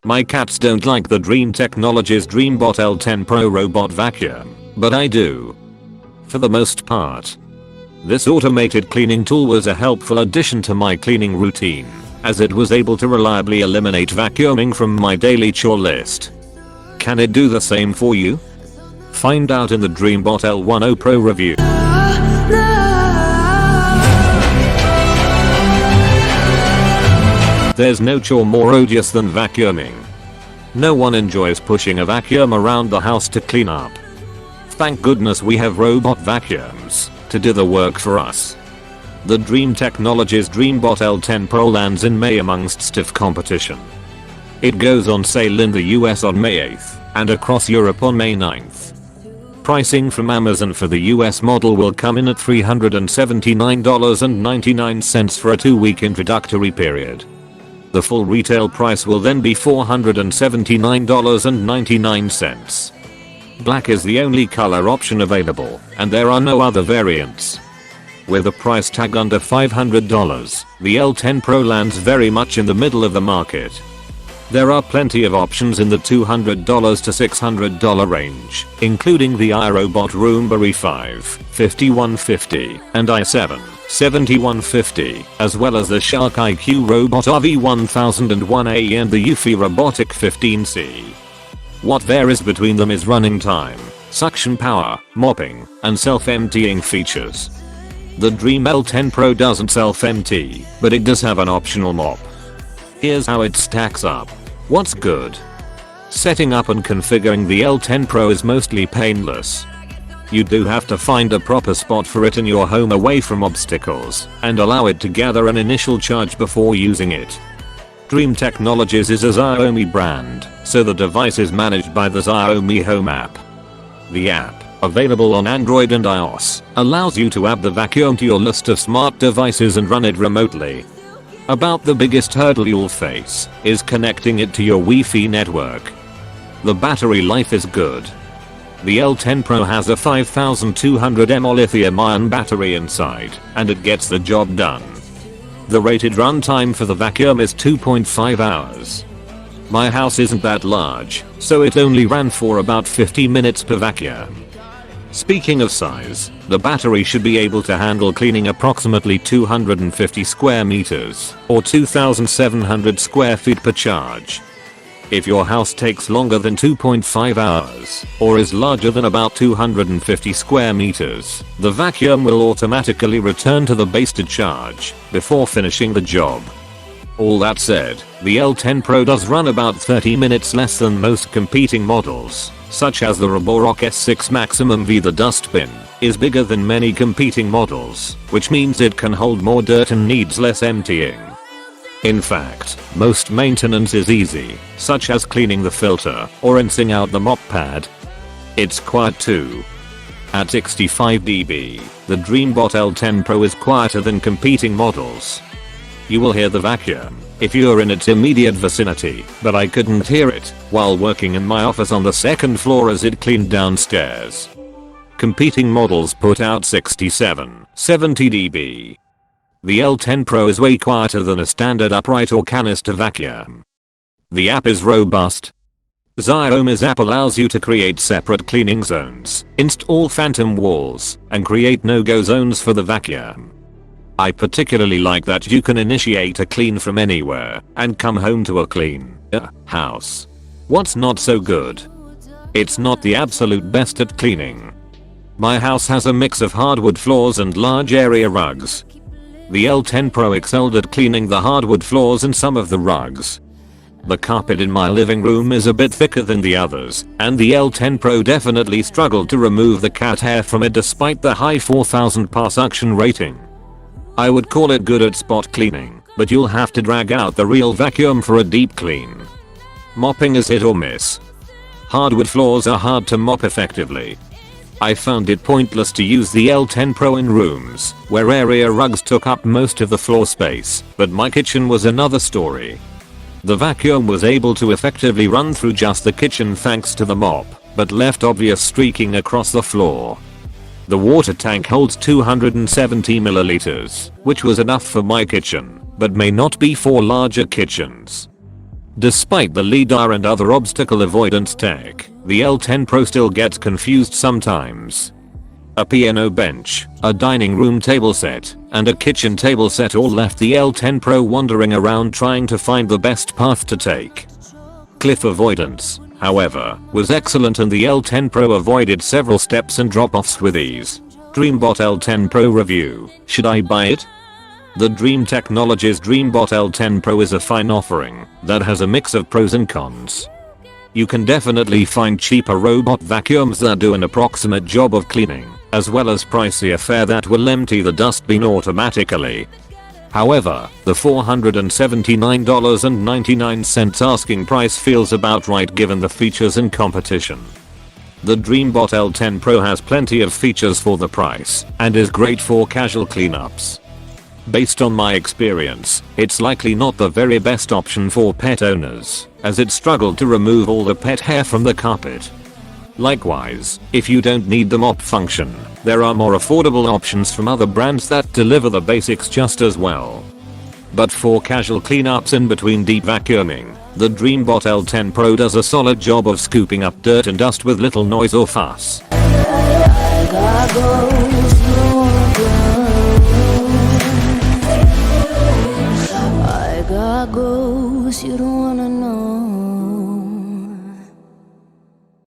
My cats don't like the Dream Technologies DreamBot L10 Pro robot vacuum, but I do. For the most part. This automated cleaning tool was a helpful addition to my cleaning routine, as it was able to reliably eliminate vacuuming from my daily chore list. Can it do the same for you? Find out in the DreamBot L10 Pro review. There's no chore more odious than vacuuming. No one enjoys pushing a vacuum around the house to clean up. Thank goodness we have robot vacuums to do the work for us. The Dream Technologies DreamBot L10 Pro lands in May amongst stiff competition. It goes on sale in the US on May 8th and across Europe on May 9th. Pricing from Amazon for the US model will come in at $379.99 for a 2-week introductory period. The full retail price will then be $479.99. Black is the only color option available, and there are no other variants. With a price tag under $500, the L10 Pro lands very much in the middle of the market. There are plenty of options in the $200 to $600 range, including the iRobot Roomba E5 5150 and i7 7150, as well as the Shark IQ Robot RV1001A and the Eufy Robotic 15C. What varies between them is running time, suction power, mopping, and self-emptying features. The Dream L10 Pro doesn't self-empty, but it does have an optional mop. Here's how it stacks up. What's good? Setting up and configuring the L10 Pro is mostly painless. You do have to find a proper spot for it in your home away from obstacles and allow it to gather an initial charge before using it. Dream Technologies is a Xiaomi brand, so the device is managed by the Xiaomi Home app. The app, available on Android and iOS, allows you to add the vacuum to your list of smart devices and run it remotely. About the biggest hurdle you'll face is connecting it to your Wi-Fi network. The battery life is good. The L10 Pro has a 5200 mAh lithium-ion battery inside, and it gets the job done. The rated runtime for the vacuum is 2.5 hours. My house isn't that large, so it only ran for about 50 minutes per vacuum. Speaking of size, the battery should be able to handle cleaning approximately 250 square meters, or 2,700 square feet per charge. If your house takes longer than 2.5 hours, or is larger than about 250 square meters, the vacuum will automatically return to the base to charge before finishing the job. All that said, the L10 Pro does run about 30 minutes less than most competing models, such as the Roborock S6 Maximum V. The dustbin is bigger than many competing models, which means it can hold more dirt and needs less emptying. In fact, most maintenance is easy, such as cleaning the filter or rinsing out the mop pad. It's quiet too. At 65 dB, the DreamBot L10 Pro is quieter than competing models. You will hear the vacuum if you're in its immediate vicinity, but I couldn't hear it while working in my office on the second floor as it cleaned downstairs. Competing models put out 67, 70 dB. The L10 Pro is way quieter than a standard upright or canister vacuum. The app is robust. Xiaomi's app allows you to create separate cleaning zones, install phantom walls, and create no-go zones for the vacuum. I particularly like that you can initiate a clean from anywhere and come home to a clean house. What's not so good? It's not the absolute best at cleaning. My house has a mix of hardwood floors and large area rugs. The L10 Pro excelled at cleaning the hardwood floors and some of the rugs. The carpet in my living room is a bit thicker than the others, and the L10 Pro definitely struggled to remove the cat hair from it despite the high 4000 PAR suction rating. I would call it good at spot cleaning, but you'll have to drag out the real vacuum for a deep clean. Mopping is hit or miss. Hardwood floors are hard to mop effectively. I found it pointless to use the L10 Pro in rooms where area rugs took up most of the floor space, but my kitchen was another story. The vacuum was able to effectively run through just the kitchen thanks to the mop, but left obvious streaking across the floor. The water tank holds 270 milliliters, which was enough for my kitchen, but may not be for larger kitchens. Despite the LiDAR and other obstacle avoidance tech, the L10 Pro still gets confused sometimes. A piano bench, a dining room table set, and a kitchen table set all left the L10 Pro wandering around trying to find the best path to take. Cliff avoidance, however, was excellent and the L10 Pro avoided several steps and drop-offs with ease. DreamBot L10 Pro review, should I buy it? The Dream Technologies DreamBot L10 Pro is a fine offering that has a mix of pros and cons. You can definitely find cheaper robot vacuums that do an approximate job of cleaning, as well as pricier fare that will empty the dustbin automatically. However, the $479.99 asking price feels about right given the features and competition. The DreamBot L10 Pro has plenty of features for the price and is great for casual cleanups. Based on my experience, it's likely not the very best option for pet owners, as it struggled to remove all the pet hair from the carpet. Likewise, if you don't need the mop function, there are more affordable options from other brands that deliver the basics just as well. But for casual cleanups in between deep vacuuming, the DreamBot L10 Pro does a solid job of scooping up dirt and dust with little noise or fuss. Goes, you don't